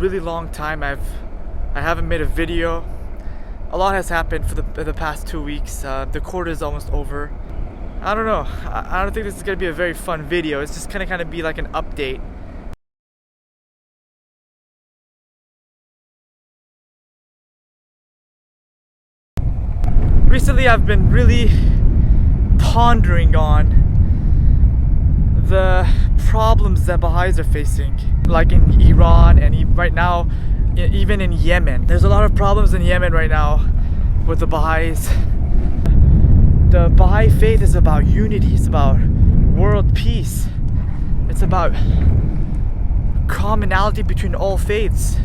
really long time I haven't made a video. A lot has happened for the past 2 weeks. The quarter is almost over. I don't know. I don't think this is gonna be a very fun video. It's just gonna kind of be like an update. Recently, I've been really pondering on the problems that Baha'is are facing, like in Iran and right now, even in Yemen. There's a lot of problems in Yemen right now with the Baha'is. The Baha'i faith is about unity, it's about world peace, it's about commonality between all faiths.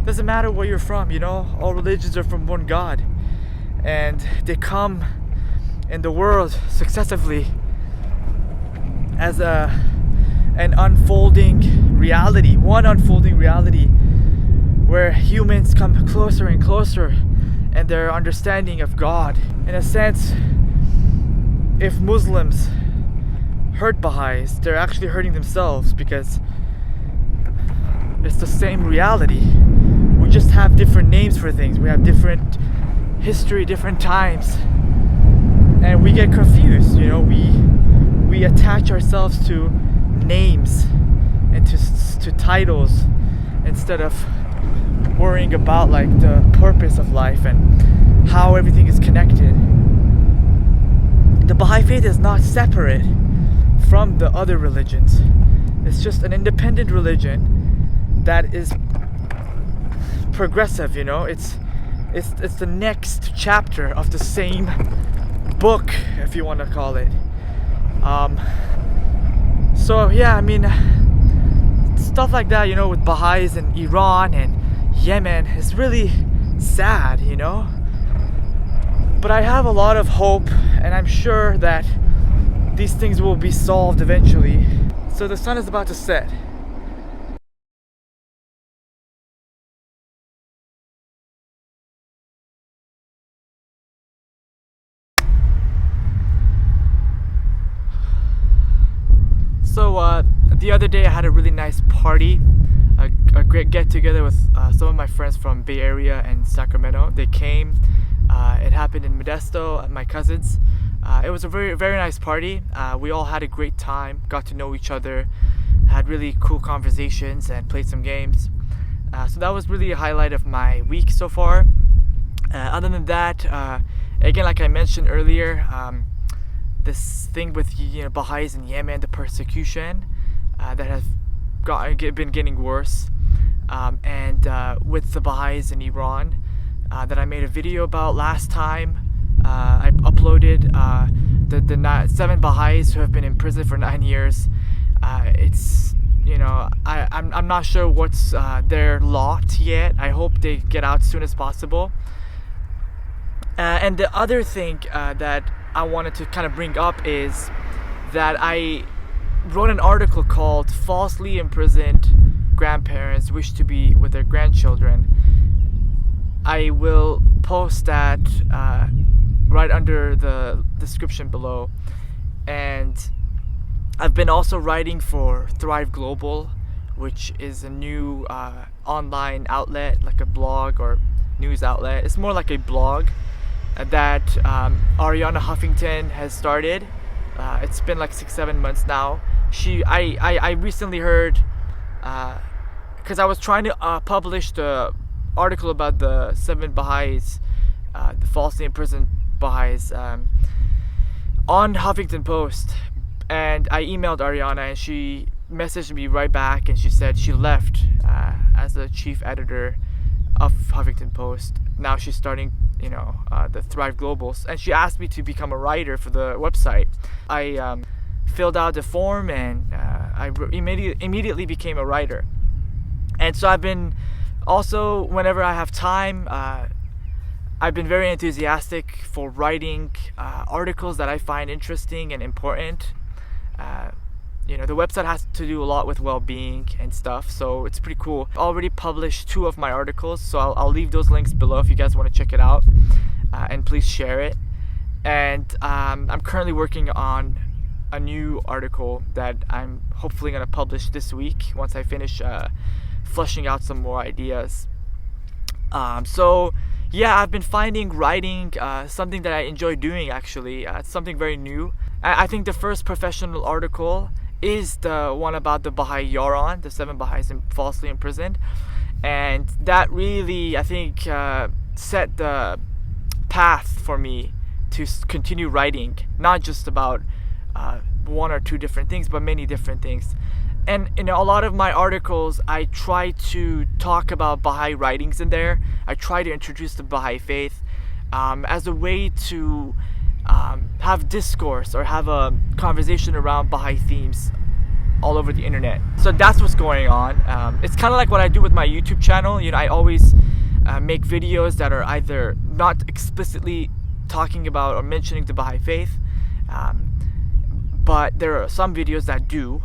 Doesn't matter where you're from, you know, all religions are from one God, and they come in the world successively as an unfolding reality, one unfolding reality where humans come closer and closer in their understanding of God. In a sense, if Muslims hurt Baha'is, they're actually hurting themselves, because it's the same reality. We just have different names for things. We have different history, different times, and we get confused. You know, we attach ourselves to names and to titles instead of worrying about like the purpose of life and how everything is connected. The Baha'i faith is not separate from the other religions. It's just an independent religion that is progressive, you know. It's the next chapter of the same book, if you want to call it. So yeah, I mean, stuff like that, you know, with Baha'is in Iran and Yemen is really sad, you know. But I have a lot of hope, and I'm sure that these things will be solved eventually. So the sun is about to set. So the other day I had a really nice party, a great get-together with some of my friends from Bay Area and Sacramento. They came. It happened in Modesto at my cousin's. It was a very, very nice party. We all had a great time, got to know each other, had really cool conversations, and played some games. So that was really a highlight of my week so far. Other than that, again, like I mentioned earlier, this thing with, you know, Baha'is in Yemen, the persecution that has been getting worse, and with the Baha'is in Iran that I made a video about last time. I uploaded the 7 Baha'is who have been in prison for 9 years. It's, you know, I'm not sure what's their lot yet. I hope they get out as soon as possible. And the other thing that I wanted to kind of bring up is that I wrote an article called "Falsely Imprisoned Grandparents Wish to Be with Their Grandchildren." I will post that right under the description below. And I've been also writing for Thrive Global, which is a new online outlet, like a blog or news outlet. It's more like a blog that Ariana Huffington has started. It's been like 6-7 months now. I recently heard, because I was trying to publish the article about the 7 Baha'is, the falsely imprisoned Baha'is, on Huffington Post, and I emailed Ariana, and she messaged me right back, and she said she left as the chief editor of Huffington Post. Now she's starting, you know, the Thrive Globals, and she asked me to become a writer for the website. I filled out the form, and I immediately became a writer. And so I've been also, whenever I have time, I've been very enthusiastic for writing articles that I find interesting and important. You know, the website has to do a lot with well-being and stuff, so it's pretty cool. I already published 2 of my articles, so I'll leave those links below if you guys want to check it out, and please share it. And I'm currently working on a new article that I'm hopefully going to publish this week once I finish fleshing out some more ideas. So yeah, I've been finding writing something that I enjoy doing actually. It's something very new. I think the first professional article is the one about the Baha'i Yaran, the 7 Baha'is falsely imprisoned. And that really, I think, set the path for me to continue writing, not just about one or two different things, but many different things. And in a lot of my articles, I try to talk about Baha'i writings in there. I try to introduce the Baha'i faith as a way to have discourse or have a conversation around Baha'i themes all over the internet. So that's what's going on. It's kind of like what I do with my YouTube channel. You know, I always make videos that are either not explicitly talking about or mentioning the Baha'i faith, but there are some videos that do.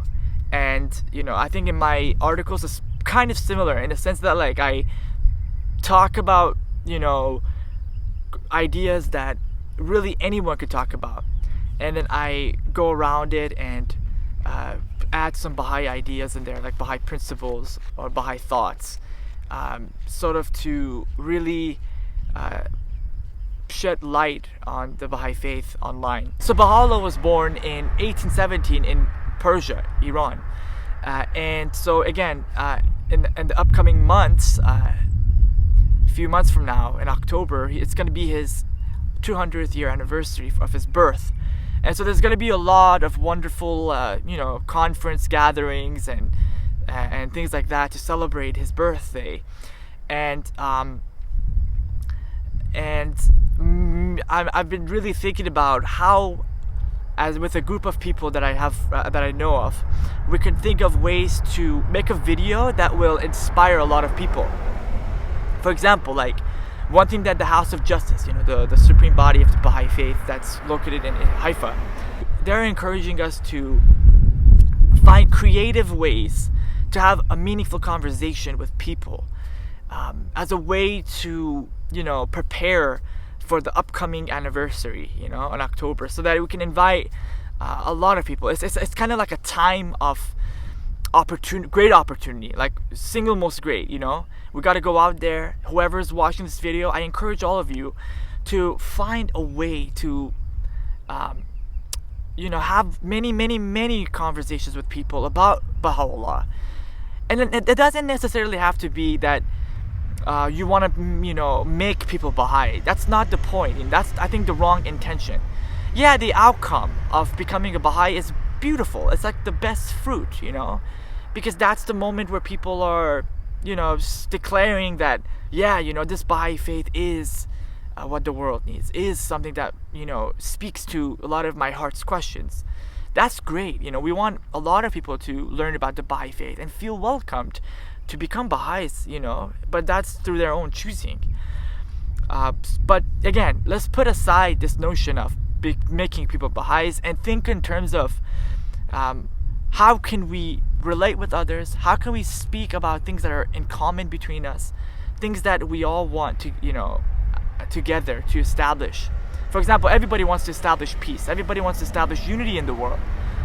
And you know, I think in my articles it's kind of similar in the sense that like I talk about, you know, ideas that really anyone could talk about, and then I go around it and add some Baha'i ideas in there, like Baha'i principles or Baha'i thoughts, sort of to really shed light on the Baha'i faith online. So Baha'u'llah was born in 1817 in Persia, Iran, and so again, in the upcoming months, a few months from now, in October, it's going to be his 200th year anniversary of his birth. And so there's going to be a lot of wonderful, you know, conference gatherings and things like that to celebrate his birthday. And I've been really thinking about how, as with a group of people that I have that I know of, we can think of ways to make a video that will inspire a lot of people. For example, like one thing that the House of Justice, you know, the supreme body of the Baha'i faith that's located in Haifa, they're encouraging us to find creative ways to have a meaningful conversation with people, as a way to, you know, prepare for the upcoming anniversary, you know, in October, so that we can invite a lot of people. It's kind of like a time of great opportunity, like single most great, you know. We got to go out there. Whoever's watching this video, I encourage all of you to find a way to you know, have many conversations with people about Baha'u'llah. And it doesn't necessarily have to be that you want to, you know, make people Baha'i. That's not the point, and that's, I think, the wrong intention. Yeah, the outcome of becoming a Baha'i is beautiful. It's like the best fruit, you know, because that's the moment where people are, you know, declaring that, yeah, you know, this Baha'i faith is what the world needs, is something that, you know, speaks to a lot of my heart's questions. That's great. You know, we want a lot of people to learn about the Baha'i faith and feel welcomed to become Baha'is, you know, but that's through their own choosing. But again, let's put aside this notion of making people Baha'is and think in terms of how can we relate with others? How can we speak about things that are in common between us? Things that we all want to, you know, together to establish. For example, everybody wants to establish peace. Everybody wants to establish unity in the world.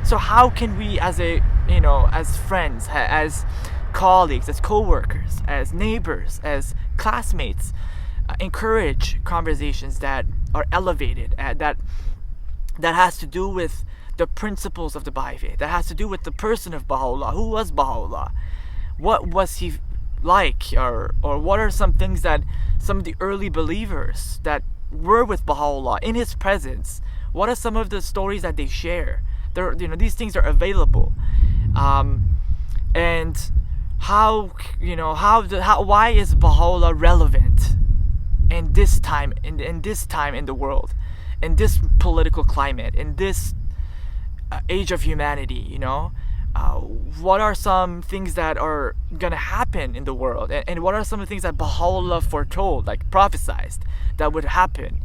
So how can we, as a, you know, as friends, as colleagues, as co-workers, as neighbors, as classmates, encourage conversations that are elevated, that has to do with the principles of the Baha'i faith, that has to do with the person of Baha'u'llah. Who was Baha'u'llah? What was he like? Or what are some things that some of the early believers that were with Baha'u'llah in his presence, what are some of the stories that they share? There, you know, these things are available. And how, you know, why is Baha'u'llah relevant in this time, in this time in the world, in this political climate, in this age of humanity, you know? What are some things that are gonna happen in the world, and what are some of the things that Baha'u'llah foretold, like prophesied, that would happen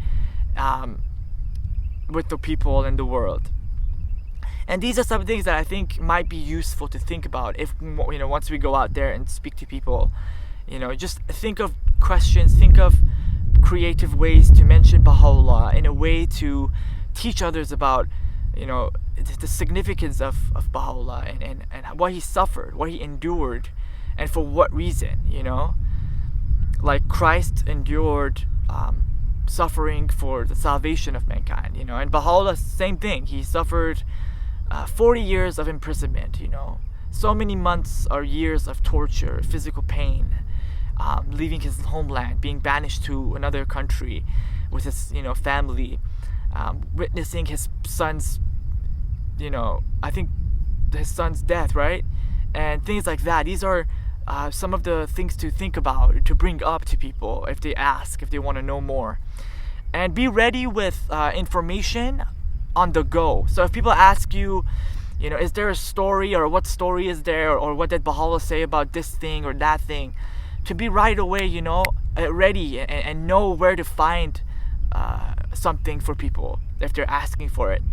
with the people in the world? And these are some things that I think might be useful to think about if, you know, once we go out there and speak to people, you know, just think of questions, think of creative ways to mention Baha'u'llah in a way to teach others about, you know, the significance of Baha'u'llah and what he suffered, what he endured, and for what reason, you know? Like Christ endured suffering for the salvation of mankind, you know. And Baha'u'llah, same thing. He suffered 40 years of imprisonment, you know. So many months or years of torture, physical pain, leaving his homeland, being banished to another country with his, you know, family, witnessing his son's, you know, I think his son's death, right? And things like that. These are some of the things to think about, to bring up to people if they ask, if they want to know more. And be ready with information on the go. So if people ask you, you know, is there a story, or what story is there, or what did Baha'u'llah say about this thing or that thing, to be right away, you know, ready and know where to find something for people if they're asking for it.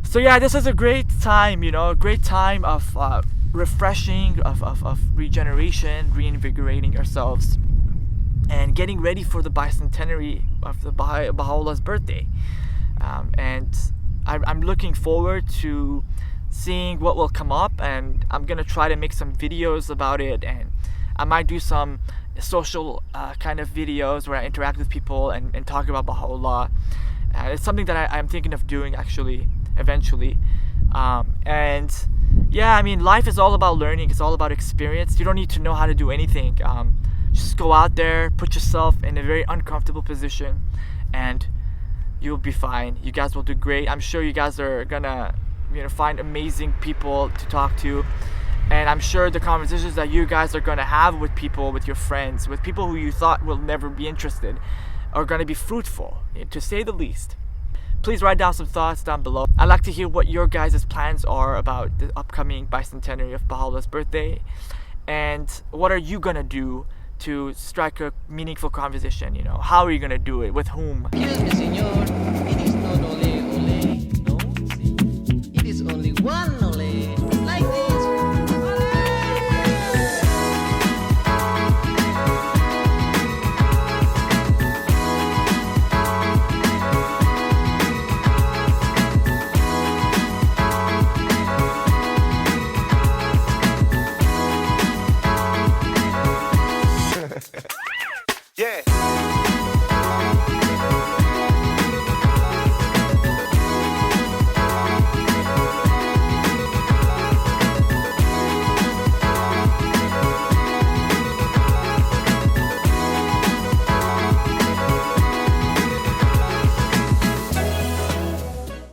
So yeah, this is a great time, you know, a great time of refreshing, of regeneration, reinvigorating ourselves, and getting ready for the bicentenary of the Baha'u'llah's birthday. And I'm looking forward to seeing what will come up, and I'm gonna try to make some videos about it, and I might do some social kind of videos where I interact with people and talk about Baha'u'llah. It's something that I'm thinking of doing actually eventually. And yeah, I mean, life is all about learning. It's all about experience. You don't need to know how to do anything. Just go out there, put yourself in a very uncomfortable position, and you'll be fine. You guys will do great. I'm sure you guys are gonna, you know, find amazing people to talk to, and I'm sure the conversations that you guys are gonna have with people, with your friends, with people who you thought will never be interested, are gonna be fruitful, to say the least. Please write down some thoughts down below. I'd like to hear what your guys' plans are about the upcoming bicentenary of Baha'u'llah's birthday, and what are you gonna do to strike a meaningful conversation, you know? How are you gonna do it? With whom? Excuse me, senor. It is not ole ole, no? See, it is only one